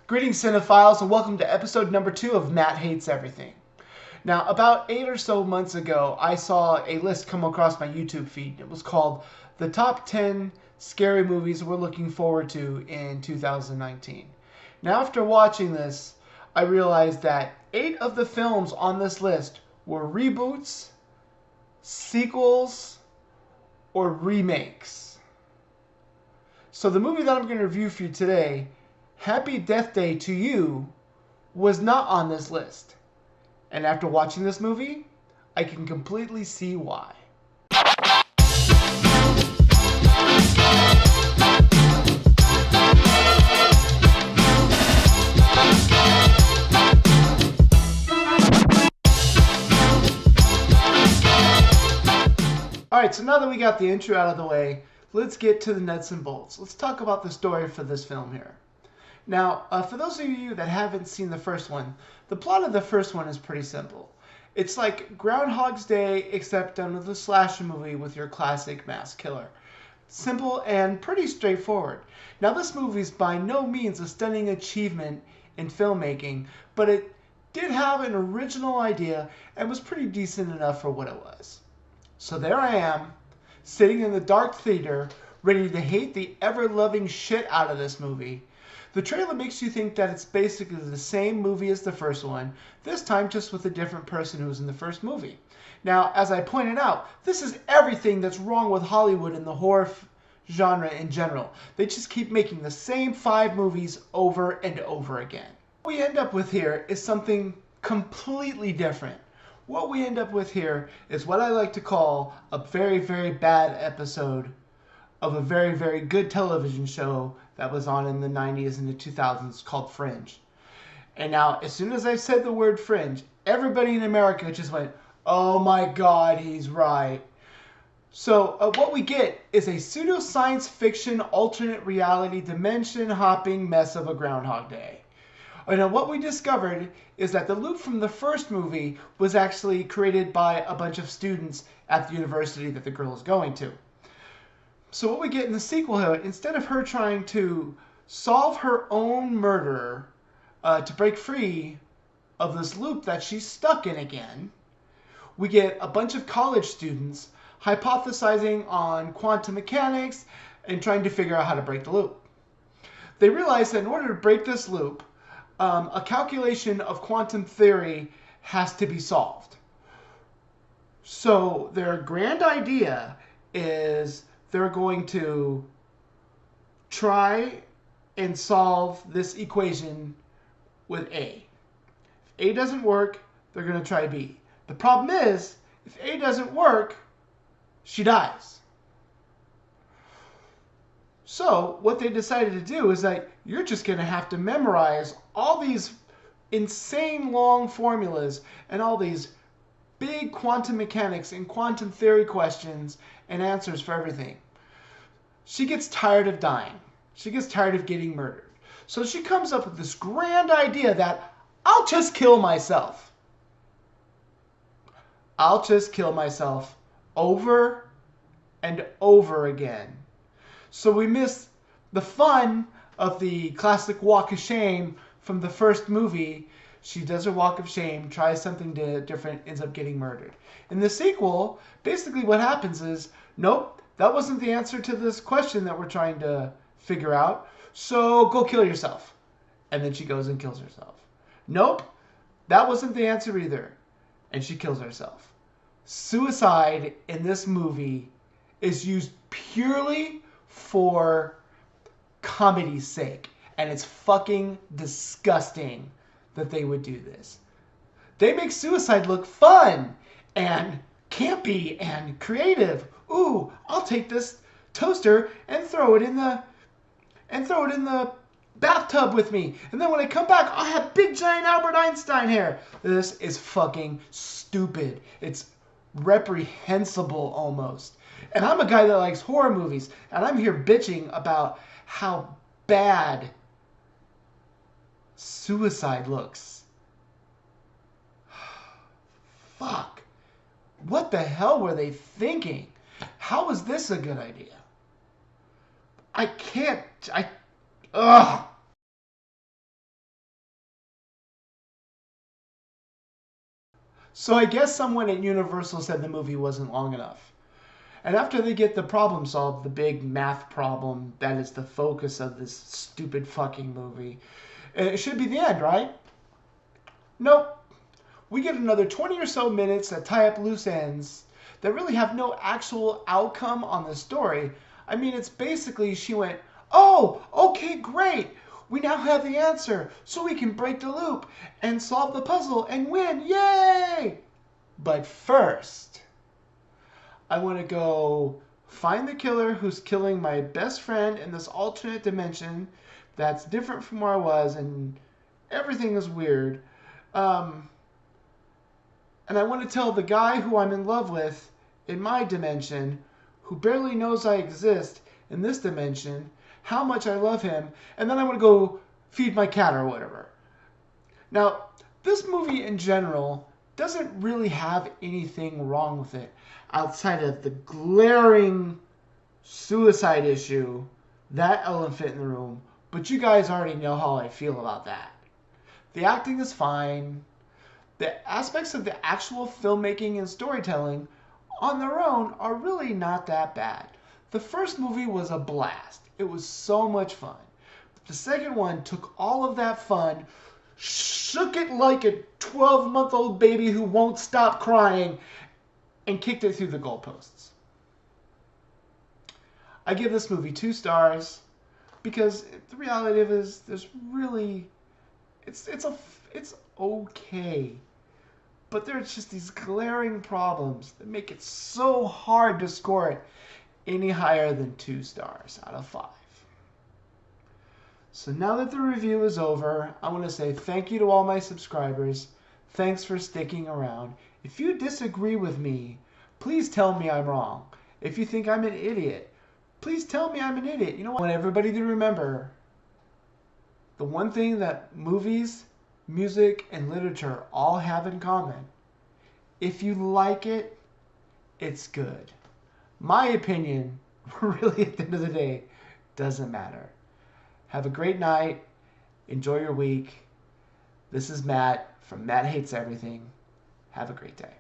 Greetings, cinephiles, and welcome to episode number 2 of Matt Hates Everything. Now, about 8 or so months ago, I saw a list come across my YouTube feed. It was called The Top 10 Scary Movies We're Looking Forward to in 2019. Now, after watching this, I realized that 8 of the films on this list were reboots, sequels, or remakes. So the movie that I'm going to review for you today, Happy Death Day to You, was not on this list. And after watching this movie, I can completely see why. Alright, so now that we got the intro out of the way, let's get to the nuts and bolts. Let's talk about the story for this film here. Now, for those of you that haven't seen the first one, the plot of the first one is pretty simple. It's like Groundhog's Day, except done with a slasher movie with your classic mass killer. Simple and pretty straightforward. Now, this movie is by no means a stunning achievement in filmmaking, but it did have an original idea and was pretty decent enough for what it was. So there I am, sitting in the dark theater, ready to hate the ever-loving shit out of this movie. The trailer makes you think that it's basically the same movie as the first one, this time just with a different person who was in the first movie. Now, as I pointed out, this is everything that's wrong with Hollywood and the horror genre in general. They just keep making the same 5 movies over and over again. What we end up with here is something completely different. What we end up with here is what I like to call a very, very bad episode of a very, very good television show that was on in the 90s and the 2000s called Fringe. And now, as soon as I said the word Fringe, everybody in America just went, oh my God, he's right. So what we get is a pseudo-science fiction alternate reality dimension hopping mess of a Groundhog Day. And what we discovered is that the loop from the first movie was actually created by a bunch of students at the university that the girl is going to. So what we get in the sequel here, instead of her trying to solve her own murder to break free of this loop that she's stuck in again, we get a bunch of college students hypothesizing on quantum mechanics and trying to figure out how to break the loop. They realize that in order to break this loop, a calculation of quantum theory has to be solved. So their grand idea is they're going to try and solve this equation with A. If A doesn't work, they're going to try B. The problem is, if A doesn't work, she dies. So what they decided to do is that you're just going to have to memorize all these insane long formulas and all these big quantum mechanics and quantum theory questions and answers for everything. She gets tired of dying. She gets tired of getting murdered. So she comes up with this grand idea that I'll just kill myself. I'll just kill myself over and over again. So we miss the fun of the classic walk of shame from the first movie. She does her walk of shame, tries something different, ends up getting murdered. In the sequel, basically what happens is, nope, that wasn't the answer to this question that we're trying to figure out, so go kill yourself. And then she goes and kills herself. Nope, that wasn't the answer either. And she kills herself. Suicide in this movie is used purely for comedy's sake. And it's fucking disgusting that they would do this. They make suicide look fun and campy and creative. Ooh, I'll take this toaster and throw it in the bathtub with me. And then when I come back, I'll have big giant Albert Einstein hair. This is fucking stupid. It's reprehensible almost. And I'm a guy that likes horror movies, and I'm here bitching about how bad suicide looks. Fuck. What the hell were they thinking? How is this a good idea? Ugh. So I guess someone at Universal said the movie wasn't long enough. And after they get the problem solved, the big math problem that is the focus of this stupid fucking movie, it should be the end, right? Nope. We get another 20 or so minutes that tie up loose ends that really have no actual outcome on the story. I mean, it's basically she went, oh, okay, great. We now have the answer, so we can break the loop and solve the puzzle and win. Yay! But first, I want to go find the killer who's killing my best friend in this alternate dimension that's different from where I was, and everything is weird. And I want to tell the guy who I'm in love with in my dimension, who barely knows I exist in this dimension, how much I love him, and then I want to go feed my cat or whatever. Now, this movie in general doesn't really have anything wrong with it outside of the glaring suicide issue, that elephant in the room, but you guys already know how I feel about that. The acting is fine. The aspects of the actual filmmaking and storytelling on their own are really not that bad. The first movie was a blast. It was so much fun. The second one took all of that fun, shook it like a 12-month-old baby who won't stop crying, and kicked it through the goalposts. I give this movie 2 stars because the reality of it is there's really it's okay. But there's just these glaring problems that make it so hard to score it any higher than 2 stars out of 5. So now that the review is over, I want to say thank you to all my subscribers. Thanks for sticking around. If you disagree with me, please tell me I'm wrong. If you think I'm an idiot, please tell me I'm an idiot. You know what? I want everybody to remember the one thing that movies, music, and literature all have in common. If you like it, it's good. My opinion, really at the end of the day, doesn't matter. Have a great night. Enjoy your week. This is Matt from Matt Hates Everything. Have a great day.